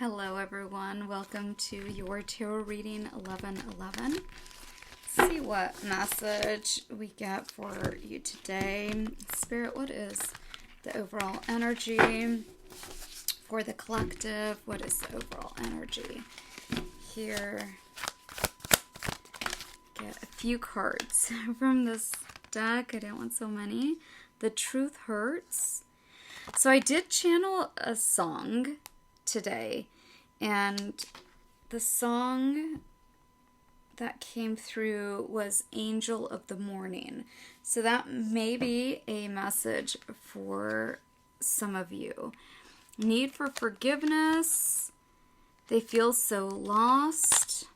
Hello everyone, welcome to your tarot reading 1111. Let's see what message we get for you today. Spirit, what is the overall energy for the collective? What is the overall energy here? Get a few cards from this deck. I don't want so many. The Truth Hurts. So I did channel a song today, and the song that came through was Angel of the Morning. So that may be a message for some of you. Need for forgiveness. They feel so lost.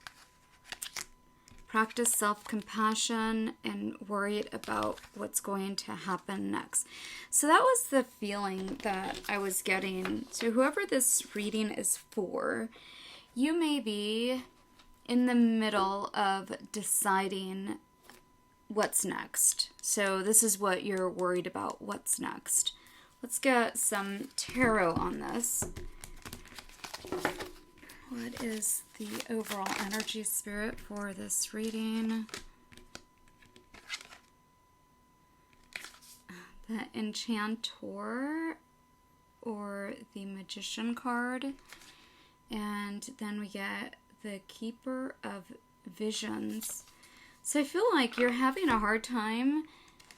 Practice self-compassion and worried about what's going to happen next. So that was the feeling that I was getting. So whoever this reading is for, you may be in the middle of deciding what's next. So this is what you're worried about, what's next. Let's get some tarot on this. What is the overall energy, Spirit, for this reading? The Enchantor or the Magician card. And then we get the Keeper of Visions. So I feel like you're having a hard time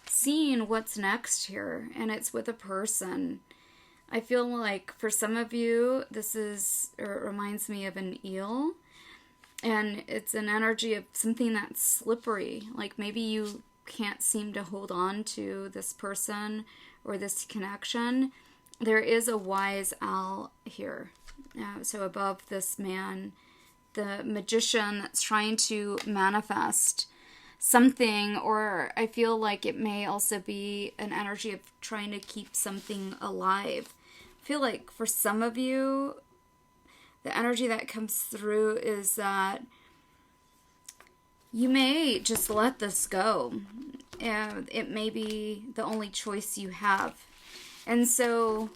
seeing what's next here, and it's with a person. I feel like for some of you, it reminds me of an eel, and it's an energy of something that's slippery. Like maybe you can't seem to hold on to this person or this connection. There is a wise owl here. So above this man, the magician that's trying to manifest something, or I feel like it may also be an energy of trying to keep something alive. I feel like for some of you, the energy that comes through is that you may just let this go. It may be the only choice you have. And so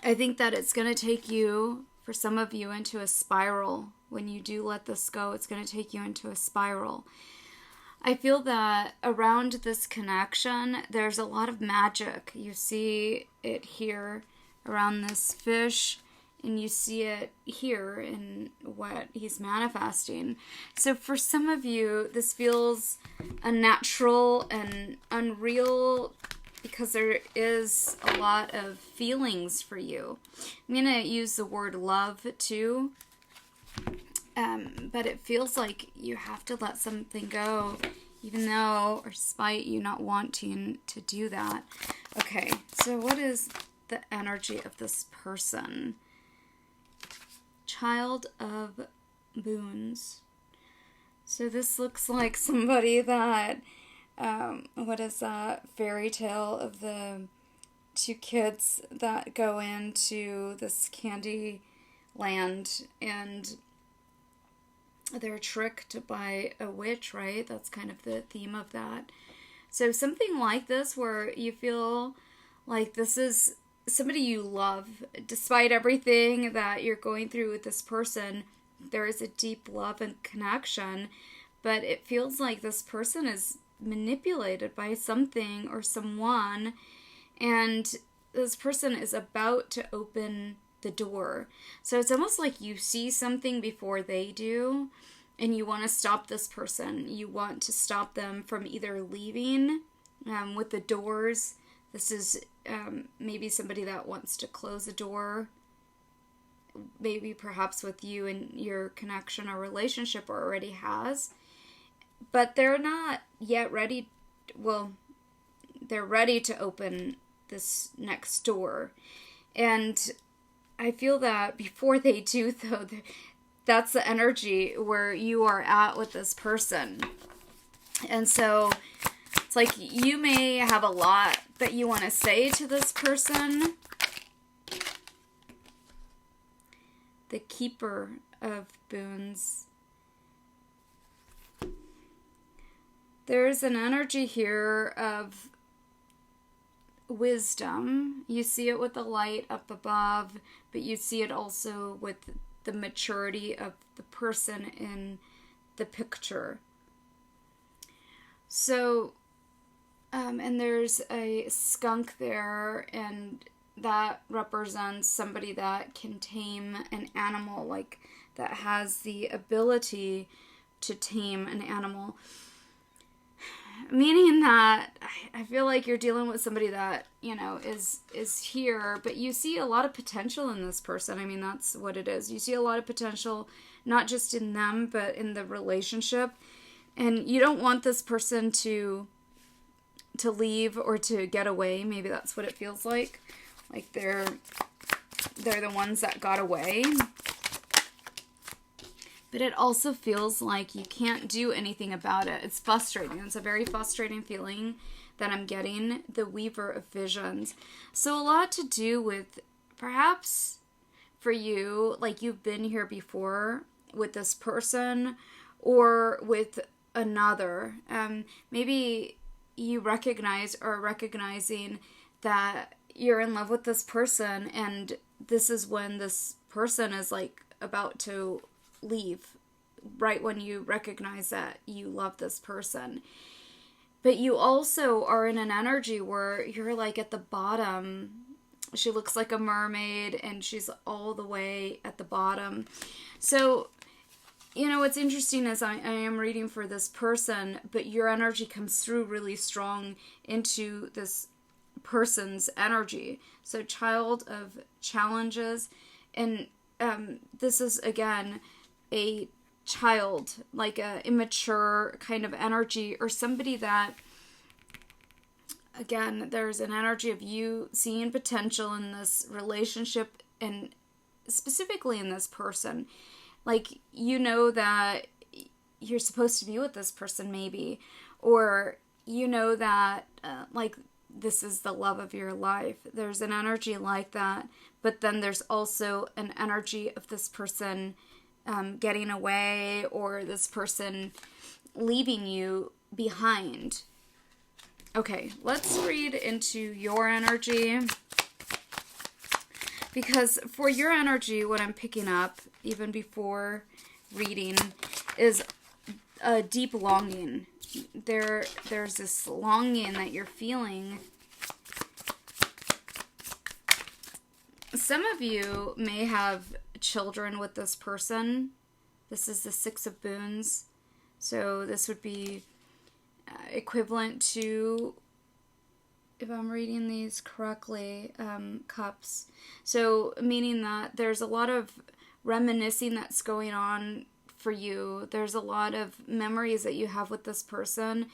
I think that it's going to take you, for some of you, into a spiral. When you do let this go, it's going to take you into a spiral. I feel that around this connection, there's a lot of magic. You see it here around this fish, and you see it here in what he's manifesting. So for some of you, this feels unnatural and unreal because there is a lot of feelings for you. I'm going to use the word love too. But it feels like you have to let something go, even though, or despite you not wanting to do that. Okay, so what is the energy of this person? Child of Boons. So this looks like somebody that, what is that fairy tale of the two kids that go into this candy land and they're tricked by a witch, right? That's kind of the theme of that. So something like this where you feel like this is somebody you love. Despite everything that you're going through with this person, there is a deep love and connection, but it feels like this person is manipulated by something or someone, and this person is about to open the door. So it's almost like you see something before they do, and you want to stop this person. You want to stop them from either leaving with the doors. This is maybe somebody that wants to close a door, maybe perhaps with you and your connection or relationship already has, but they're not yet ready. Well, they're ready to open this next door, and I feel that before they do, though, that's the energy where you are at with this person. And so it's like you may have a lot that you want to say to this person. The Keeper of Boons. There's an energy here of wisdom. You see it with the light up above, but you see it also with the maturity of the person in the picture. So, and there's a skunk there, and that represents somebody that can tame an animal, like that has the ability to tame an animal. Meaning that I feel like you're dealing with somebody that, is here, but you see a lot of potential in this person. I mean, that's what it is. You see a lot of potential, not just in them, but in the relationship. And you don't want this person to leave or to get away. Maybe that's what it feels like. Like they're the ones that got away. But it also feels like you can't do anything about it. It's frustrating. It's a very frustrating feeling that I'm getting, the Weaver of Visions. So a lot to do with, perhaps for you, like you've been here before with this person or with another. Maybe you recognize or are recognizing that you're in love with this person, and this is when this person is like about to leave, right when you recognize that you love this person. But you also are in an energy where you're like at the bottom. She looks like a mermaid and she's all the way at the bottom. So, what's interesting is I am reading for this person, but your energy comes through really strong into this person's energy. So child of challenges, and this is again a child, like a immature kind of energy, or somebody that, again, there's an energy of you seeing potential in this relationship, and specifically in this person. Like, that you're supposed to be with this person, maybe, or that like this is the love of your life. There's an energy like that, but then there's also an energy of this person getting away, or this person leaving you behind. Okay, let's read into your energy. Because for your energy, what I'm picking up, even before reading, is a deep longing. There's this longing that you're feeling. Some of you may have children with this person. This is the Six of Boons. So this would be equivalent to, if I'm reading these correctly, cups. So meaning that there's a lot of reminiscing that's going on for you. There's a lot of memories that you have with this person.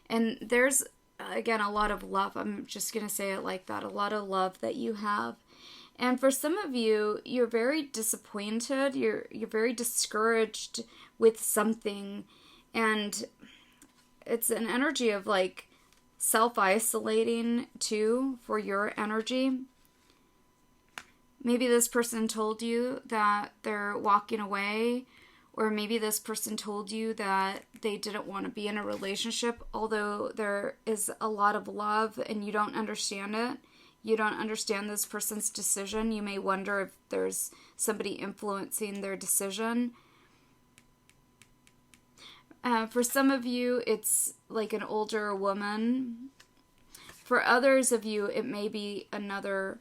And there's, again, a lot of love. I'm just going to say it like that. A lot of love that you have. And for some of you, you're very disappointed. You're very discouraged with something. And it's an energy of like self-isolating too for your energy. Maybe this person told you that they're walking away, or maybe this person told you that they didn't want to be in a relationship, although there is a lot of love and you don't understand it. You don't understand this person's decision. You may wonder if there's somebody influencing their decision. For some of you, it's like an older woman. For others of you, it may be another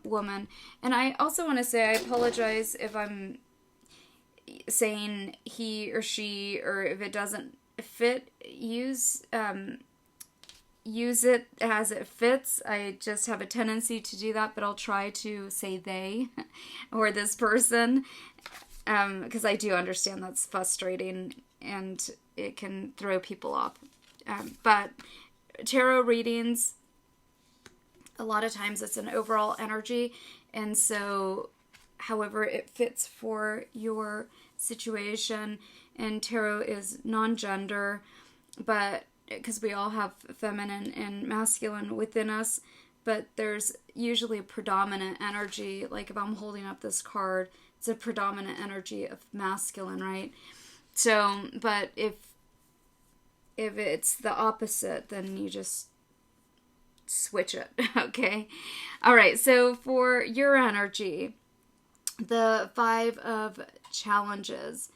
woman. And I also want to say, I apologize if I'm saying he or she, or if it doesn't fit, use it as it fits. I just have a tendency to do that, but I'll try to say they or this person, because I do understand that's frustrating and it can throw people off. But tarot readings, a lot of times it's an overall energy, and so however it fits for your situation. And tarot is non-gender, but because we all have feminine and masculine within us, but there's usually a predominant energy. Like if I'm holding up this card, it's a predominant energy of masculine, right? So, but if it's the opposite, then you just switch it. Okay. All right. So for your energy, the 5 of challenges.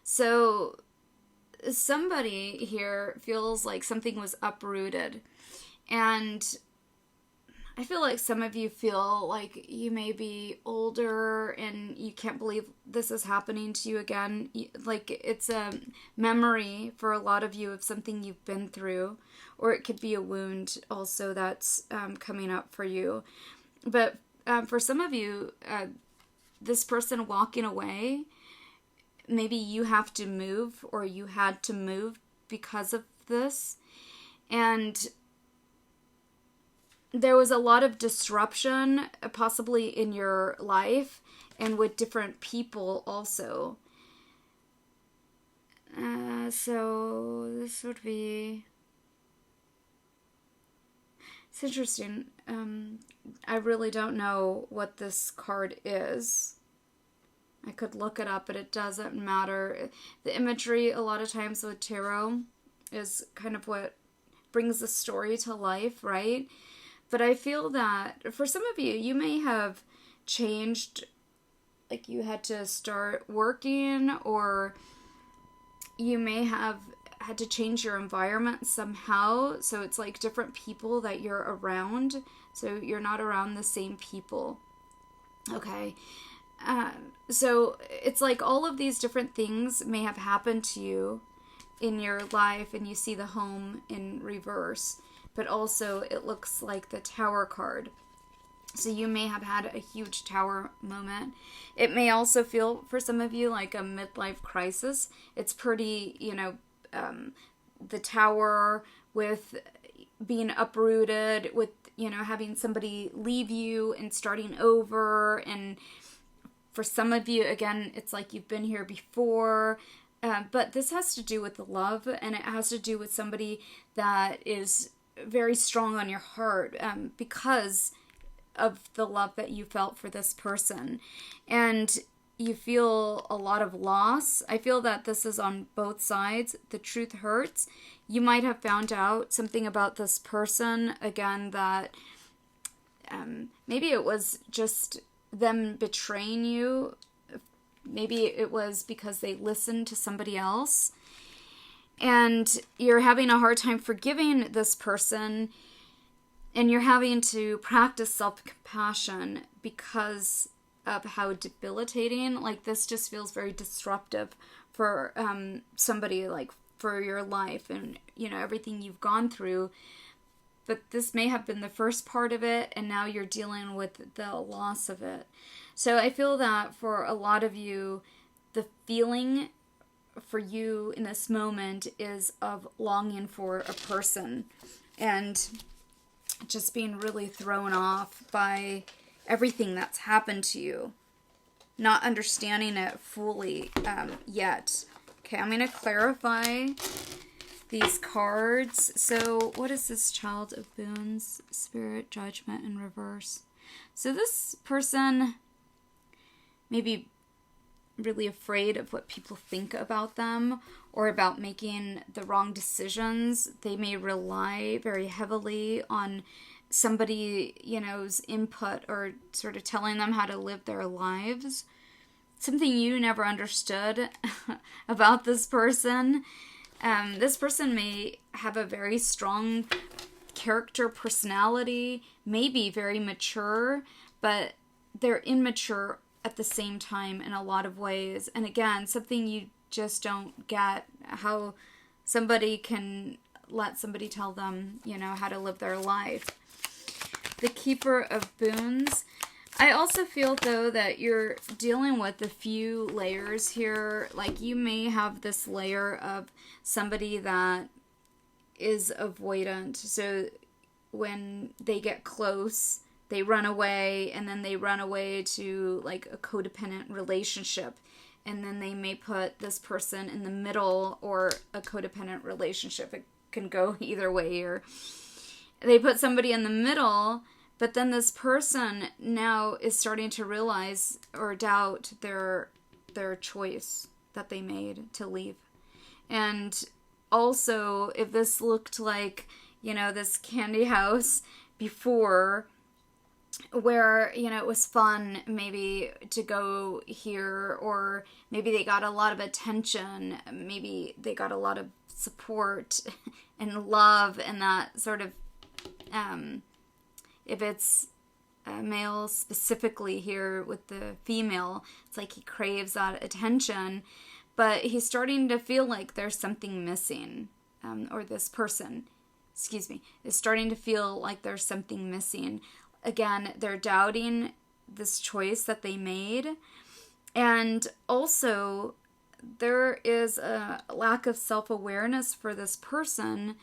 So somebody here feels like something was uprooted, and I feel like some of you feel like you may be older and you can't believe this is happening to you again. Like it's a memory for a lot of you of something you've been through, or it could be a wound also that's coming up for you. But for some of you, this person walking away, maybe you have to move or you had to move because of this. And there was a lot of disruption possibly in your life and with different people also. So this would be... It's interesting. I really don't know what this card is. I could look it up, but it doesn't matter. The imagery a lot of times with tarot is kind of what brings the story to life, right? But I feel that for some of you, you may have changed, like you had to start working, or you may have had to change your environment somehow. So it's like different people that you're around. So you're not around the same people. Okay. So it's like all of these different things may have happened to you in your life, and you see the home in reverse. But also it looks like the Tower card. So you may have had a huge Tower moment. It may also feel for some of you like a midlife crisis. It's pretty, the Tower with being uprooted, with, having somebody leave you and starting over. And for some of you, again, it's like you've been here before. But this has to do with the love, and it has to do with somebody that is very strong on your heart because of the love that you felt for this person. And you feel a lot of loss. I feel that this is on both sides. The truth hurts. You might have found out something about this person, again, that maybe it was just them betraying you. Maybe it was because they listened to somebody else. And you're having a hard time forgiving this person, and you're having to practice self-compassion because of how debilitating, like this just feels very disruptive for somebody, like for your life and, everything you've gone through. But this may have been the first part of it, and now you're dealing with the loss of it. So I feel that for a lot of you, the feeling for you in this moment is of longing for a person and just being really thrown off by everything that's happened to you, not understanding it fully yet. Okay, I'm going to clarify these cards. So what is this Child of Boons, Spirit, Judgment in reverse? So this person may be really afraid of what people think about them, or about making the wrong decisions. They may rely very heavily on somebody's input, or sort of telling them how to live their lives. Something you never understood about this person. This person may have a very strong character, personality, maybe very mature, but they're immature at the same time in a lot of ways. And again, something you just don't get, how somebody can let somebody tell them, how to live their life. The Keeper of Boons. I also feel, though, that you're dealing with a few layers here. Like, you may have this layer of somebody that is avoidant. So when they get close, they run away, and then they run away to, like, a codependent relationship. And then they may put this person in the middle, or a codependent relationship. It can go either way. Or they put somebody in the middle, but then this person now is starting to realize or doubt their choice that they made to leave. And also, if this looked like, this candy house, before, where, it was fun maybe to go here, or maybe they got a lot of attention, maybe they got a lot of support and love, and that sort of, if it's a male specifically here with the female, it's like he craves that attention, but he's starting to feel like there's something missing, or this person, is starting to feel like there's something missing. Again, they're doubting this choice that they made. And also, there is a lack of self-awareness for this person.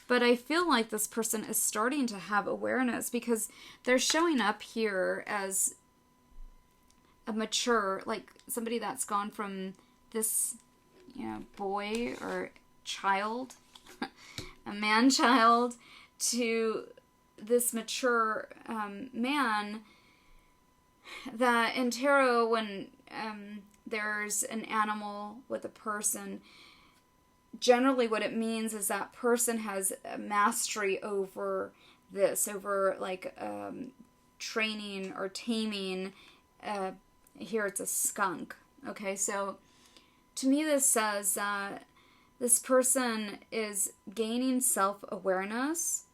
But I feel like this person is starting to have awareness, because they're showing up here as a mature, like somebody that's gone from this, boy or child, a man-child, to this mature man, that in tarot, when there's an animal with a person, generally what it means is that person has a mastery over this, over like training or taming. Here it's a skunk. Okay, so to me this says that this person is gaining self-awareness.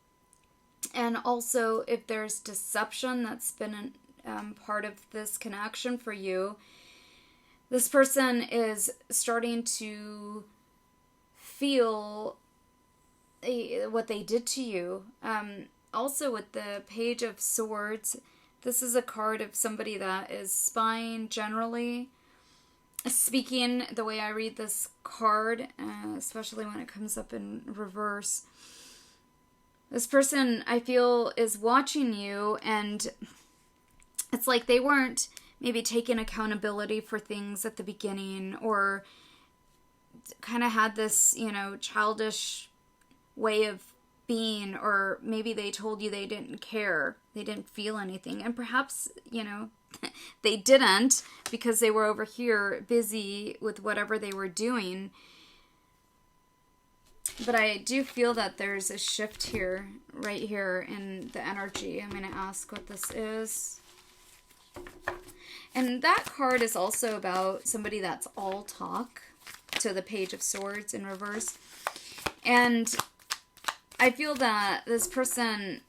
And also, if there's deception that's been part of this connection for you, this person is starting to feel what they did to you. Also, with the Page of Swords, this is a card of somebody that is spying generally. Speaking the way I read this card, especially when it comes up in reverse, this person, I feel, is watching you, and it's like they weren't maybe taking accountability for things at the beginning, or kind of had this, childish way of being, or maybe they told you they didn't care, they didn't feel anything, and perhaps, they didn't, because they were over here busy with whatever they were doing. But I do feel that there's a shift here, right here in the energy. I'm going to ask what this is. And that card is also about somebody that's all talk, to the Page of Swords in reverse. And I feel that this person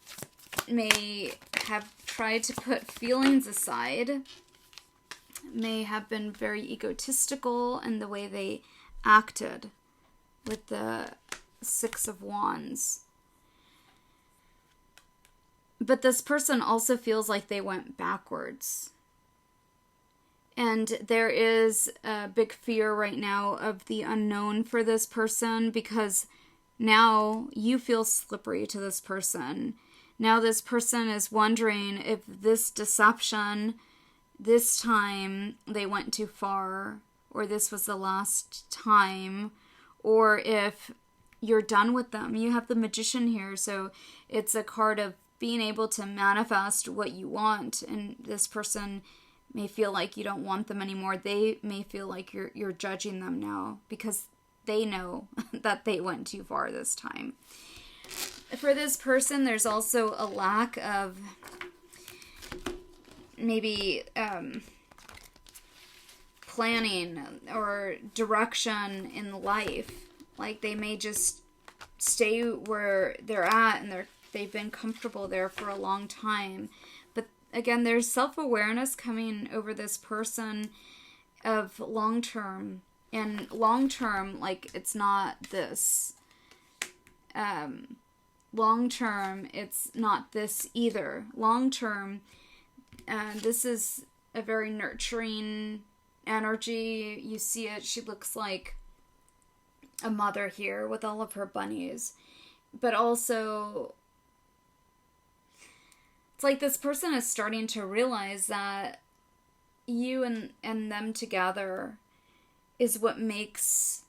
may have tried to put feelings aside, may have been very egotistical in the way they acted with the Six of Wands. But this person also feels like they went backwards. And there is a big fear right now of the unknown for this person, because now you feel slippery to this person. Now this person is wondering if this deception, this time they went too far, or this was the last time, or if you're done with them. You have the Magician here, so it's a card of being able to manifest what you want, and this person may feel like you don't want them anymore. They may feel like you're judging them now, because they know that they went too far this time. For this person, there's also a lack of maybe planning or direction in life. Like they may just stay where they're at, and they've been comfortable there for a long time. But again, there's self-awareness coming over this person of long-term. And long-term, like, it's not this. Long-term, it's not this either. Long-term, this is a very nurturing energy. You see it. She looks like a mother here with all of her bunnies. But also, it's like this person is starting to realize that you and them together is what makes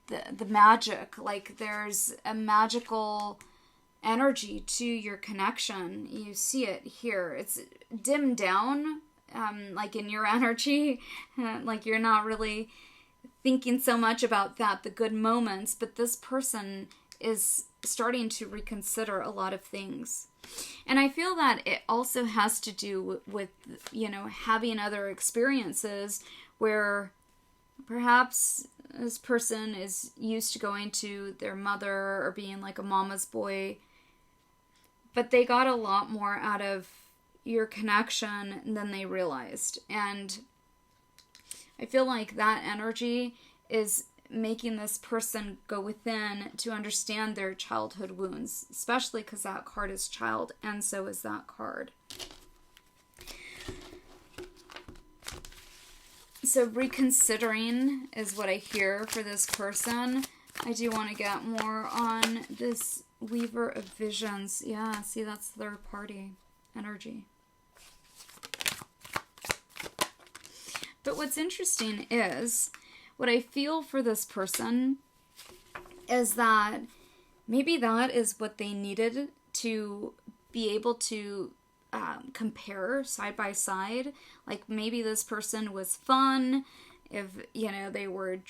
the magic. Like, there's a magical energy to your connection. You see it here. It's dimmed down, like in your energy, like you're not really thinking so much about that, the good moments, but this person is starting to reconsider a lot of things. And I feel that it also has to do with, having other experiences where perhaps this person is used to going to their mother or being like a mama's boy, but they got a lot more out of your connection than they realized. And I feel like that energy is making this person go within to understand their childhood wounds, especially because that card is child, and so is that card. So reconsidering is what I hear for this person. I do want to get more on this Weaver of Visions. Yeah, see, that's third party energy. But what's interesting is, what I feel for this person is that maybe that is what they needed to be able to compare side by side. Like maybe this person was fun, if, they were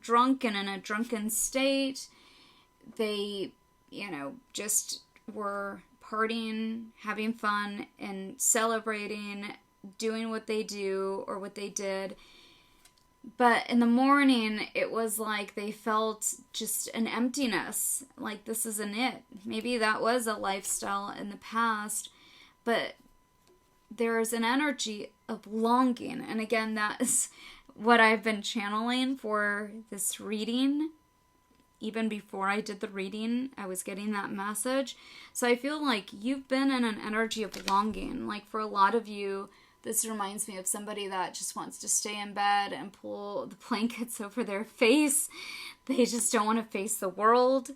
drunk and in a drunken state. They, just were partying, having fun, and celebrating, doing what they do or what they did. But in the morning, it was like they felt just an emptiness. Like, this isn't it. Maybe that was a lifestyle in the past, but there's an energy of longing. And again, that is what I've been channeling for this reading. Even before I did the reading, I was getting that message. So I feel like you've been in an energy of longing. Like, for a lot of you, this reminds me of somebody that just wants to stay in bed and pull the blankets over their face. They just don't want to face the world.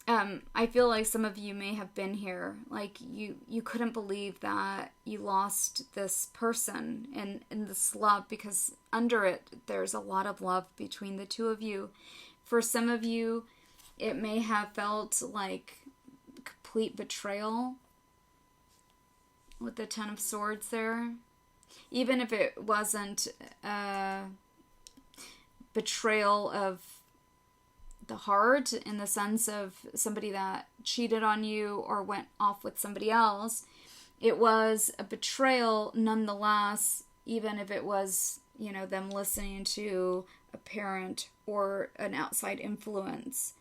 I feel like some of you may have been here. Like, you couldn't believe that you lost this person and this love, because under it, there's a lot of love between the two of you. For some of you, it may have felt like complete betrayal with the Ten of Swords there. Even if it wasn't betrayal of the heart, in the sense of somebody that cheated on you or went off with somebody else, it was a betrayal nonetheless, even if it was, them listening to a parent or an outside influence.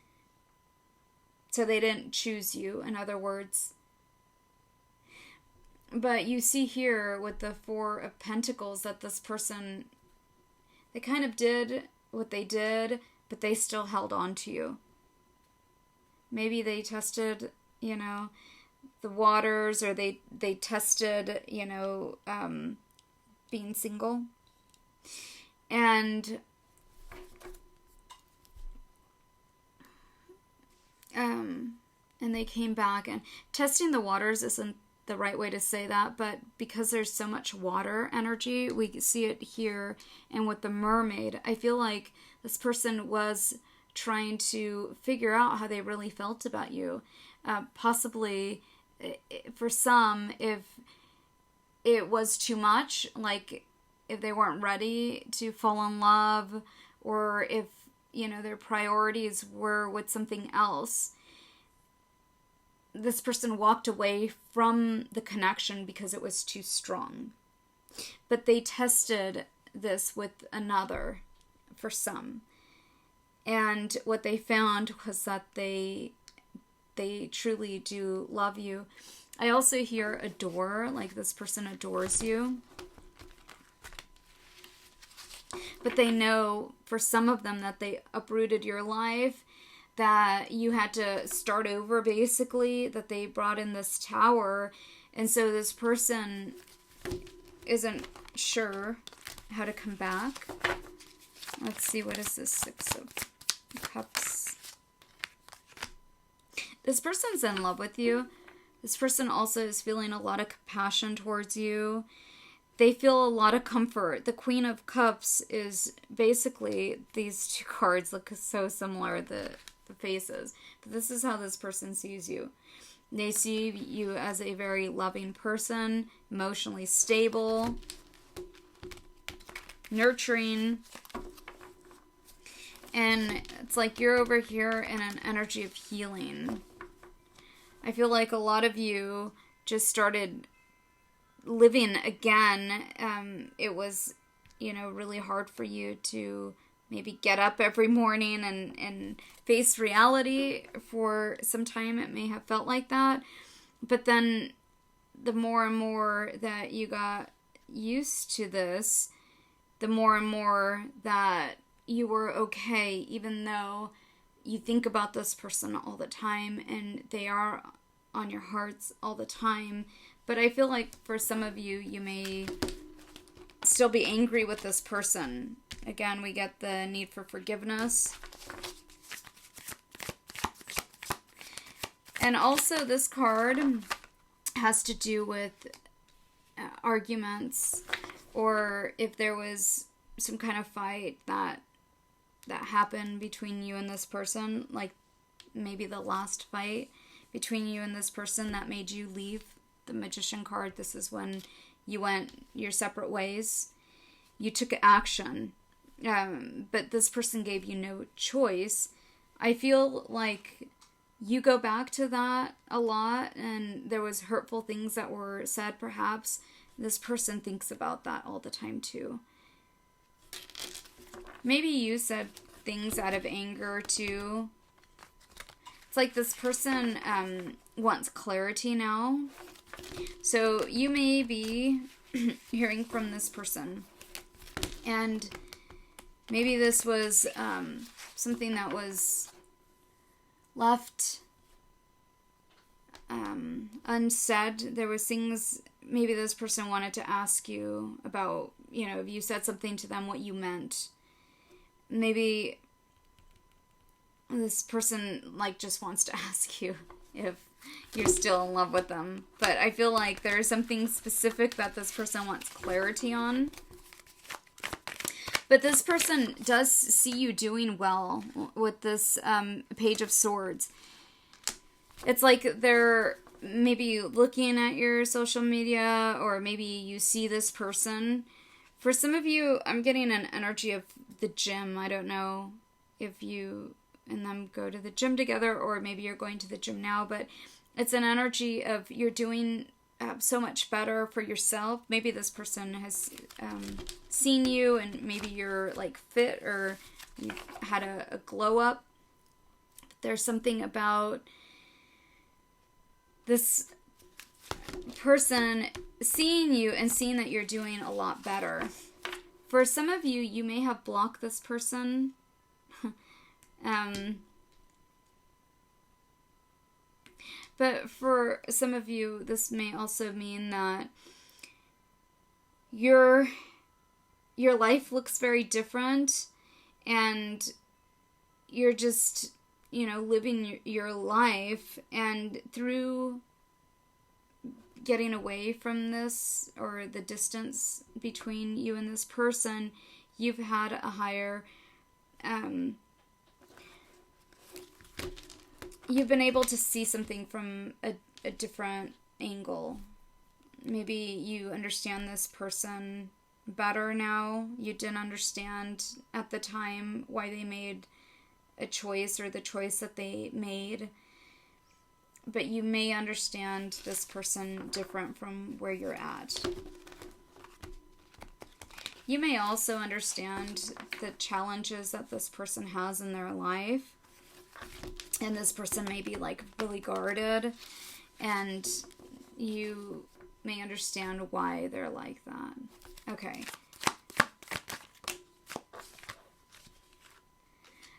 So they didn't choose you, in other words. But you see here with the Four of Pentacles that this person, they kind of did what they did, but they still held on to you. Maybe they tested, the waters, or they tested, being single. And they came back, and testing the waters isn't the right way to say that, but because there's so much water energy, we see it here. And with the mermaid, I feel like this person was trying to figure out how they really felt about you. Possibly, for some, if it was too much, like if they weren't ready to fall in love, or if, their priorities were with something else, this person walked away from the connection because it was too strong. But they tested this with another for some. And what they found was that they truly do love you. I also hear adore, like this person adores you. But they know, for some of them, that they uprooted your life, that you had to start over, basically, that they brought in this tower. And so this person isn't sure how to come back. Let's see, what is this Six of Cups? This person's in love with you. This person also is feeling a lot of compassion towards you. They feel a lot of comfort. The Queen of Cups is basically, these two cards look so similar, the faces. But this is how this person sees you. They see you as a very loving person, emotionally stable, nurturing, And it's like you're over here in an energy of healing. I feel like a lot of you just started living again. It was, really hard for you to maybe get up every morning and face reality. For some time it may have felt like that. But then the more and more that you got used to this, the more and more that you were okay, even though you think about this person all the time and they are on your hearts all the time. But I feel like for some of you, you may still be angry with this person. Again, we get the need for forgiveness. And also this card has to do with arguments, or if there was some kind of fight that happened between you and this person, like maybe the last fight between you and this person that made you leave. The Magician card, this is when you went your separate ways. You took action, but this person gave you no choice. I feel like you go back to that a lot, and there was hurtful things that were said perhaps. This person thinks about that all the time too. Maybe you said things out of anger too. It's like this person wants clarity now. So you may be hearing from this person. And maybe this was something that was left unsaid. There was things maybe this person wanted to ask you about, if you said something to them, what you meant. Maybe this person just wants to ask you if you're still in love with them. But I feel like there is something specific that this person wants clarity on. But this person does see you doing well with this Page of Swords. It's like they're maybe looking at your social media, or maybe you see this person. For some of you, I'm getting an energy of the gym. I don't know if you and them go to the gym together, or maybe you're going to the gym now, but it's an energy of you're doing so much better for yourself. Maybe this person has seen you, and maybe you're fit, or you had a glow up. There's something about this person seeing you and seeing that you're doing a lot better. For some of you, you may have blocked this person. But for some of you, this may also mean that your life looks very different, and you're just, living your life, and through getting away from this, or the distance between you and this person, you've had a higher, you've been able to see something from a different angle. Maybe you understand this person better now. You didn't understand at the time why they made a choice, or the choice that they made. But you may understand this person different from where you're at. You may also understand the challenges that this person has in their life. And this person may be really guarded, and you may understand why they're like that. Okay.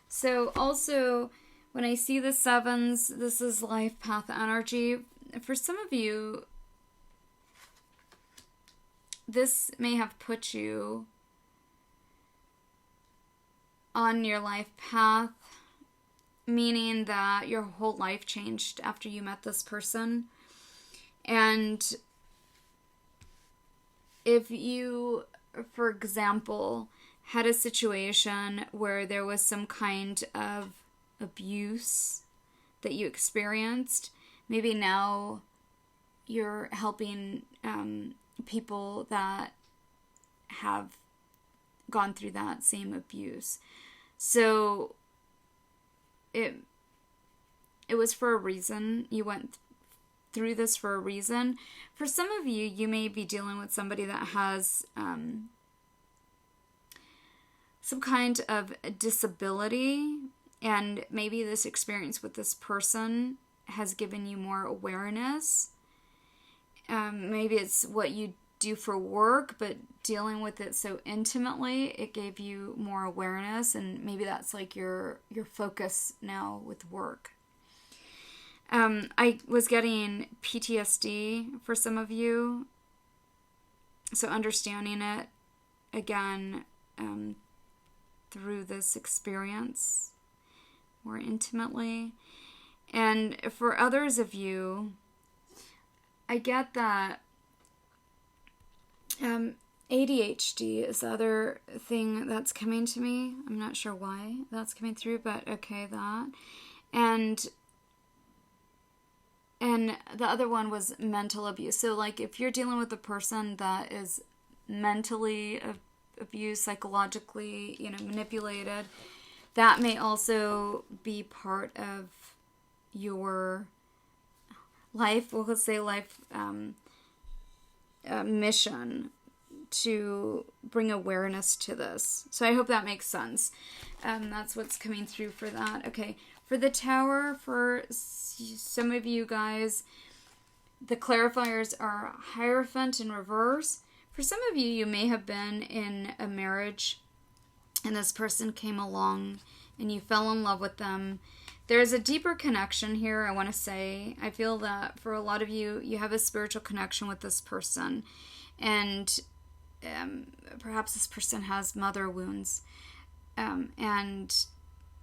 So also, when I see the sevens, this is life path energy. For some of you, this may have put you on your life path, meaning that your whole life changed after you met this person. And if you, for example, had a situation where there was some kind of abuse that you experienced, maybe now you're helping people that have gone through that same abuse. So it was for a reason. You went through this for a reason. For some of you, you may be dealing with somebody that has some kind of disability, and maybe this experience with this person has given you more awareness. Maybe it's what you do for work, but dealing with it so intimately, it gave you more awareness, and maybe that's like your focus now with work. I was getting PTSD for some of you, so understanding it again through this experience more intimately. And for others of you, I get that ADHD is the other thing that's coming to me. I'm not sure why that's coming through, but okay, that. And the other one was mental abuse. So, like, if you're dealing with a person that is mentally abused, psychologically, manipulated, that may also be part of your life, well, let's say life mission to bring awareness to this. So I hope that makes sense. That's what's coming through for that. Okay, for the Tower, for some of you guys, the clarifiers are Hierophant in reverse. For some of you, you may have been in a marriage and this person came along and you fell in love with them. There's a deeper connection here, I want to say. I feel that for a lot of you, you have a spiritual connection with this person. And perhaps this person has mother wounds. And,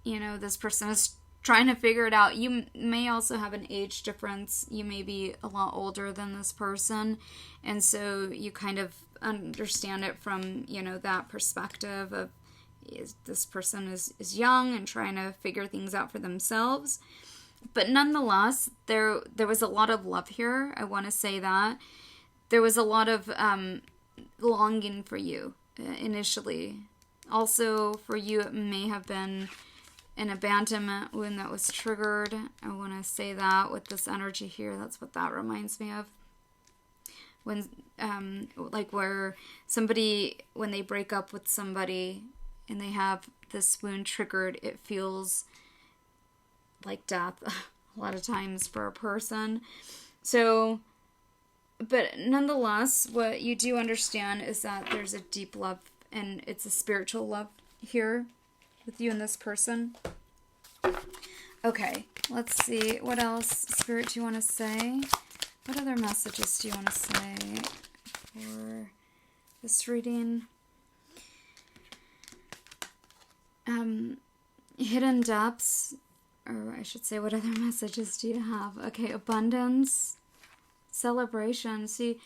this person is trying to figure it out. You may also have an age difference. You may be a lot older than this person. And so you kind of understand it from, that perspective of this person is young and trying to figure things out for themselves. But nonetheless, there was a lot of love here. I want to say that. There was a lot of longing for you initially. Also, for you, it may have been an abandonment wound that was triggered. I want to say that with this energy here, that's what that reminds me of. When, where somebody, when they break up with somebody and they have this wound triggered, it feels like death a lot of times for a person. So, but nonetheless, what you do understand is that there's a deep love, and it's a spiritual love here with you and this person. Okay, let's see. What else, Spirit, do you want to say? What other messages do you want to say for this reading? Hidden depths, or I should say, what other messages do you have? Okay, abundance, celebration. See,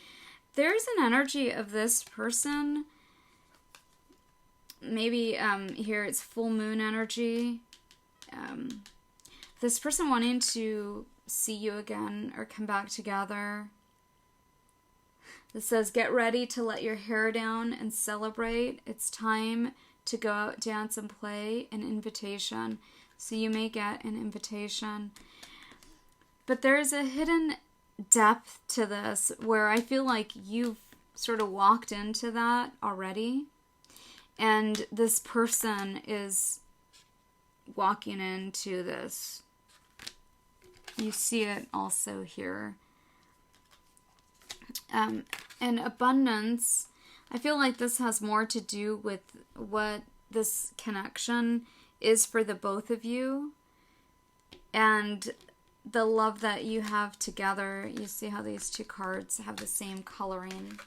there's an energy of this person. Maybe here it's full moon energy. This person wanting to see you again or come back together. This says, get ready to let your hair down and celebrate. It's time to go out, dance, and play. An invitation. So you may get an invitation. But there's a hidden depth to this where I feel like you've sort of walked into that already. And this person is walking into this. You see it also here. And abundance, I feel like this has more to do with what this connection is for the both of you. And the love that you have together. You see how these two cards have the same coloring.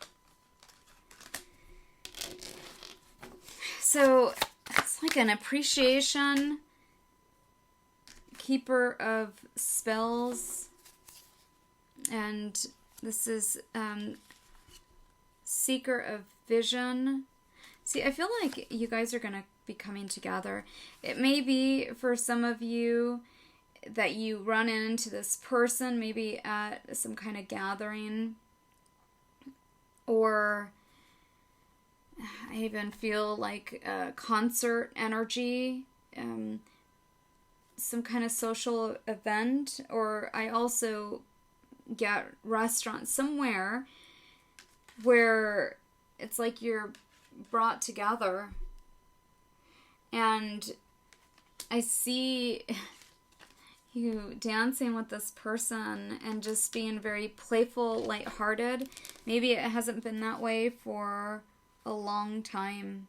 So it's like an appreciation, keeper of spells, and this is seeker of vision. See, I feel like you guys are going to be coming together. It may be for some of you that you run into this person maybe at some kind of gathering, or I even feel like a concert energy some kind of social event, or I also get restaurants somewhere where it's like you're brought together, and I see you dancing with this person and just being very playful, lighthearted. Maybe it hasn't been that way for a long time.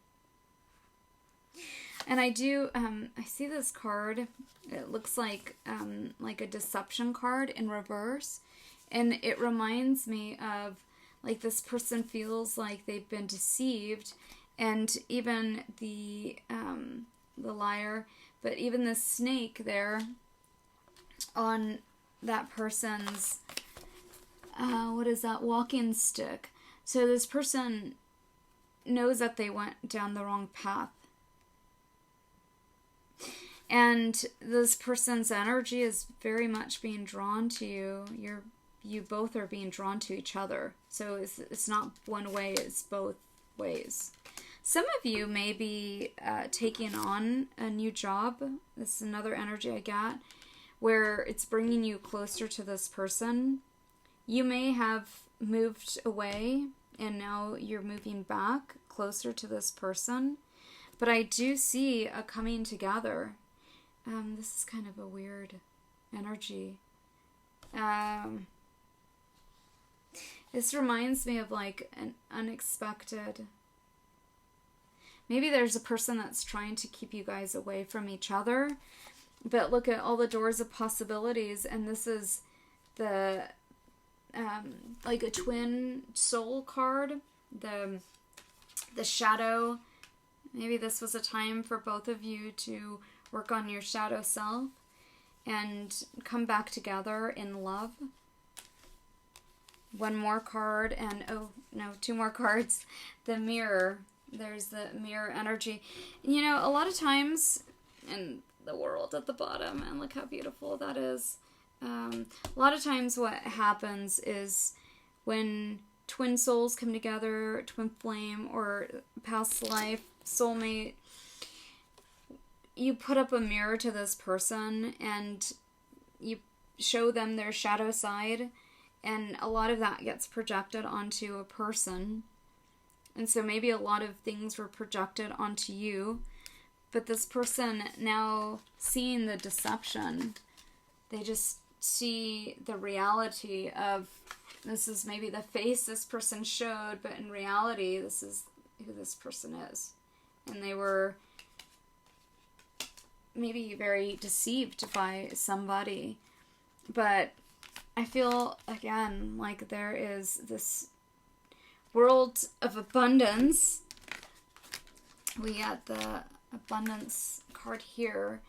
And I do, I see this card. It looks like a deception card in reverse. And it reminds me of, like, this person feels like they've been deceived. And even the liar, but even the snake there on that person's, walking stick. So this person knows that they went down the wrong path. And this person's energy is very much being drawn to you. You both are being drawn to each other. So it's not one way, it's both ways. Some of you may be taking on a new job. This is another energy I got, where it's bringing you closer to this person. You may have moved away and now you're moving back closer to this person. But I do see a coming together. This is kind of a weird energy. This reminds me of like an unexpected... Maybe there's a person that's trying to keep you guys away from each other. But look at all the doors of possibilities. And this is the... like a twin soul card. The shadow. Maybe this was a time for both of you to work on your shadow self and come back together in love. One more card, and two more cards. The mirror. There's the mirror energy. You know, a lot of times, in the world at the bottom, and look how beautiful that is. A lot of times what happens is when twin souls come together, twin flame, or past life, soulmate, you put up a mirror to this person and you show them their shadow side, and a lot of that gets projected onto a person. And so maybe a lot of things were projected onto you, but this person now seeing the deception, they just see the reality of, this is maybe the face this person showed, but in reality, this is who this person is. And they were maybe very deceived by somebody. But I feel, again, like there is this world of abundance. We got the abundance card here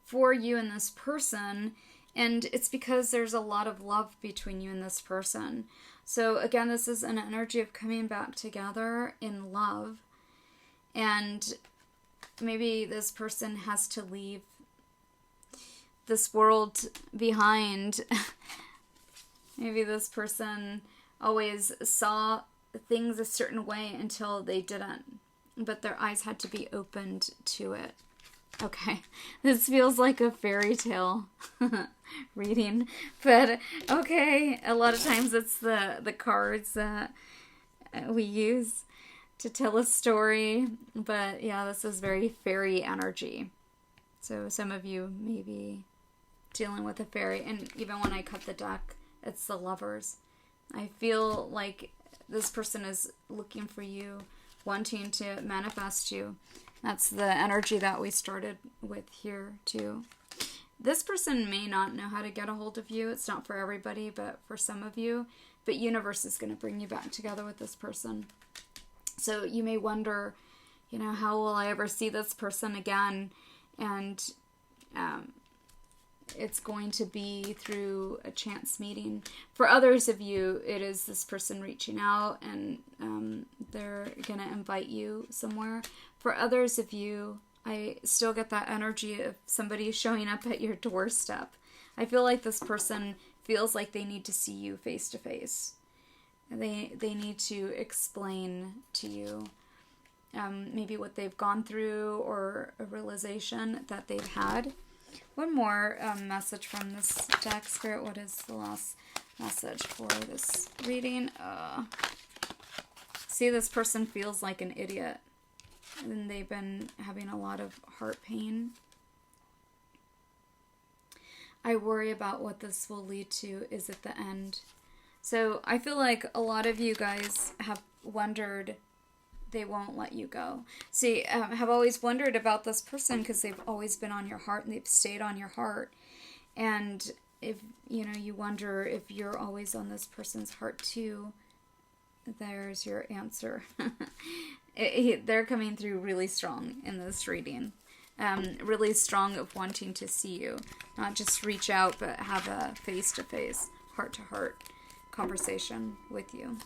for you and this person. And it's because there's a lot of love between you and this person. So again, this is an energy of coming back together in love. And maybe this person has to leave this world behind. Maybe this person always saw things a certain way until they didn't. But their eyes had to be opened to it. Okay, this feels like a fairy tale reading, but okay, a lot of times it's the cards that we use to tell a story, but yeah, this is very fairy energy. So some of you may be dealing with a fairy, and even when I cut the deck, it's the Lovers. I feel like this person is looking for you, wanting to manifest you. That's the energy that we started with here, too. This person may not know how to get a hold of you. It's not for everybody, but for some of you. But universe is going to bring you back together with this person. So you may wonder, you know, how will I ever see this person again? And it's going to be through a chance meeting. For others of you, it is this person reaching out and they're going to invite you somewhere. For others of you, I still get that energy of somebody showing up at your doorstep. I feel like this person feels like they need to see you face to face. They need to explain to you maybe what they've gone through or a realization that they've had. One more message from this deck, Spirit. What is the last message for this reading? See, this person feels like an idiot, and they've been having a lot of heart pain. I worry about what this will lead to is at the end. So I feel like a lot of you guys have wondered, they won't let you go. See, have always wondered about this person because they've always been on your heart and they've stayed on your heart. And if, you wonder if you're always on this person's heart too, there's your answer. They're coming through really strong in this reading. Really strong of wanting to see you. Not just reach out, but have a face-to-face, heart-to-heart conversation with you.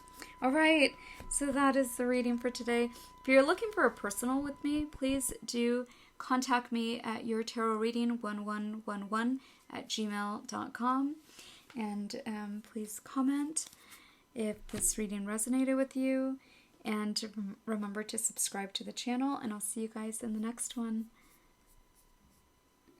All right, so that is the reading for today. If you're looking for a personal with me, please do contact me at yourtarotreading1111@gmail.com. And please comment if this reading resonated with you. And remember to subscribe to the channel, and I'll see you guys in the next one.